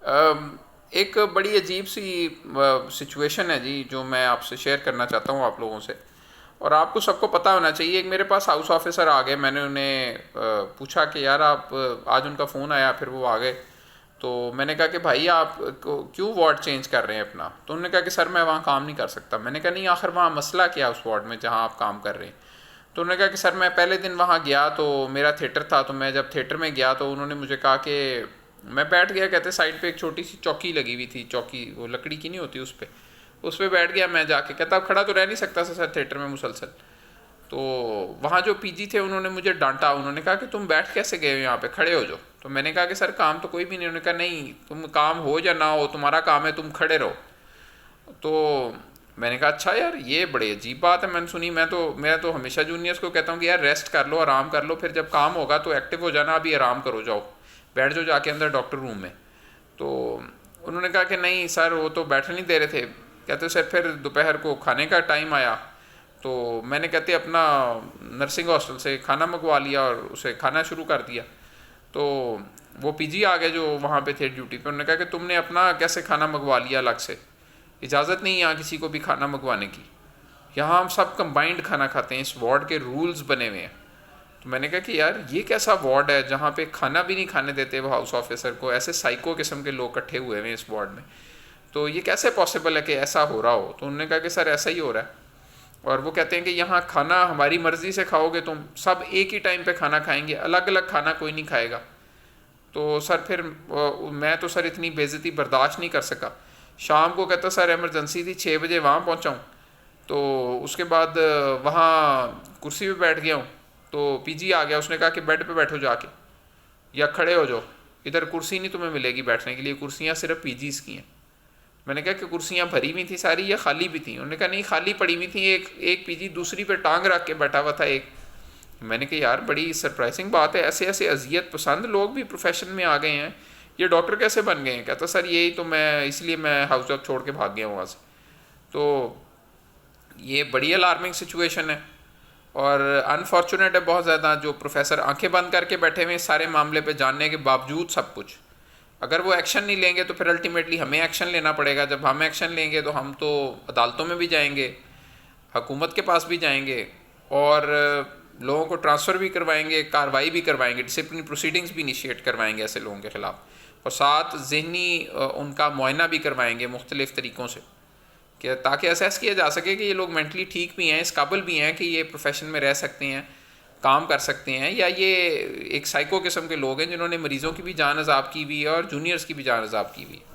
ایک بڑی عجیب سی سچویشن ہے جی، جو میں آپ سے شیئر کرنا چاہتا ہوں آپ لوگوں سے، اور آپ کو سب کو پتہ ہونا چاہیے۔ ایک میرے پاس ہاؤس آفیسر آ گئے، میں نے انہیں پوچھا کہ یار آپ، آج ان کا فون آیا، پھر وہ آ گئے، تو میں نے کہا کہ بھائی آپ کیوں وارڈ چینج کر رہے ہیں اپنا؟ تو انہوں نے کہا کہ سر میں وہاں کام نہیں کر سکتا۔ میں نے کہا نہیں، آخر وہاں مسئلہ کیا اس وارڈ میں جہاں آپ کام کر رہے ہیں؟ تو انہوں نے کہا کہ سر میں پہلے دن وہاں گیا تو میرا تھیٹر تھا، تو میں جب تھیٹر میں گیا تو انہوں نے مجھے کہا کہ میں بیٹھ گیا، کہتے سائڈ پہ ایک چھوٹی سی چوکی لگی ہوئی تھی، چوکی وہ لکڑی کی نہیں ہوتی، اس پہ بیٹھ گیا میں جا کے، کہتا اب کھڑا تو رہ نہیں سکتا سر تھیٹر میں مسلسل۔ تو وہاں جو پی جی تھے انہوں نے مجھے ڈانٹا، انہوں نے کہا کہ تم بیٹھ کیسے گئے ہو یہاں پہ، کھڑے ہو جو۔ تو میں نے کہا کہ سر کام تو کوئی بھی نہیں، انہوں نے کہا نہیں، تم کام ہو یا نہ ہو تمہارا کام ہے، تم کھڑے رہو۔ تو میں نے کہا اچھا یار، یہ بڑی عجیب بات ہے میں نے سنی۔ میں تو ہمیشہ جونیئرس کو کہتا ہوں کہ یار ریسٹ کر لو، آرام کر لو، پھر جب کام ہوگا تو ایکٹیو ہو جانا، ابھی آرام کرو، جاؤ بیٹھ جاؤ جا کے اندر ڈاکٹر روم میں۔ تو انہوں نے کہا کہ نہیں سر وہ تو بیٹھنے نہیں دے رہے تھے۔ کہتے سر پھر دوپہر کو کھانے کا ٹائم آیا تو میں نے کہتے اپنا نرسنگ ہاسٹل سے کھانا منگوا لیا اور اسے کھانا شروع کر دیا۔ تو وہ پی جی آ گئے جو وہاں پہ تھے ڈیوٹی پہ، انہوں نے کہا کہ تم نے اپنا کیسے کھانا منگوا لیا الگ سے؟ اجازت نہیں یہاں کسی کو بھی کھانا منگوانے کی، یہاں ہم سب کمبائنڈ کھانا کھاتے ہیں، اس وارڈ کے رولز بنے ہوئے ہیں۔ تو میں نے کہا کہ یار یہ کیسا وارڈ ہے جہاں پہ کھانا بھی نہیں کھانے دیتے وہ ہاؤس آفیسر کو، ایسے سائیکو قسم کے لوگ اکٹھے ہوئے ہیں اس وارڈ میں، تو یہ کیسے پاسبل ہے کہ ایسا ہو رہا ہو؟ تو انہوں نے کہا کہ سر ایسا ہی ہو رہا ہے، اور وہ کہتے ہیں کہ یہاں کھانا ہماری مرضی سے کھاؤ گے تم، سب ایک ہی ٹائم پہ کھانا کھائیں گے، الگ الگ کھانا کوئی نہیں کھائے گا۔ تو سر پھر میں تو سر اتنی بے عزتی برداشت نہیں کر سکا، شام کو کہتا سر ایمرجنسی تھی 6 بجے وہاں پہنچا ہوں، تو اس کے بعد وہاں کرسی پہ بیٹھ گیا ہوں، تو پی جی آ گیا، اس نے کہا کہ بیڈ پہ بیٹھو جا کے یا کھڑے ہو جاؤ، ادھر کرسی نہیں تمہیں ملے گی بیٹھنے کے لیے، کرسیاں صرف پی جیز کی ہیں۔ میں نے کہا کہ کرسیاں بھری ہوئی تھیں ساری یا خالی بھی تھیں؟ انہوں نے کہا نہیں خالی پڑی ہوئی تھیں، ایک پی جی دوسری پہ ٹانگ رکھ کے بیٹھا ہوا تھا ایک۔ میں نے کہا یار بڑی سرپرائزنگ بات ہے، ایسے ایسے اذیت پسند لوگ بھی پروفیشن میں آ گئے ہیں، یہ ڈاکٹر کیسے بن گئے ہیں؟ کہتا سر یہی تو میں اس لیے میں ہاؤس جاب چھوڑ کے بھاگ گیا ہوں وہاں سے۔ تو یہ بڑی الارمنگ سچویشن ہے، اور انفارچونیٹ ہے بہت زیادہ، جو پروفیسر آنکھیں بند کر کے بیٹھے ہوئے ہیں سارے معاملے پہ جاننے کے باوجود سب کچھ، اگر وہ ایکشن نہیں لیں گے تو پھر الٹیمیٹلی ہمیں ایکشن لینا پڑے گا، جب ہم ایکشن لیں گے تو ہم تو عدالتوں میں بھی جائیں گے، حکومت کے پاس بھی جائیں گے، اور لوگوں کو ٹرانسفر بھی کروائیں گے، کارروائی بھی کروائیں گے، ڈسپلن پروسیڈنگز بھی انیشیٹ کروائیں گے ایسے لوگوں کے خلاف، اور ساتھ ذہنی ان کا معائنہ بھی کروائیں گے مختلف طریقوں سے، کہ تاکہ اسیس کیا جا سکے کہ یہ لوگ مینٹلی ٹھیک بھی ہیں، اس قابل بھی ہیں کہ یہ پروفیشن میں رہ سکتے ہیں، کام کر سکتے ہیں، یا یہ ایک سائیکو قسم کے لوگ ہیں جنہوں نے مریضوں کی بھی جان عذاب کی ہوئی ہے اور جونیئرس کی بھی جان عذاب کی ہوئی ہے۔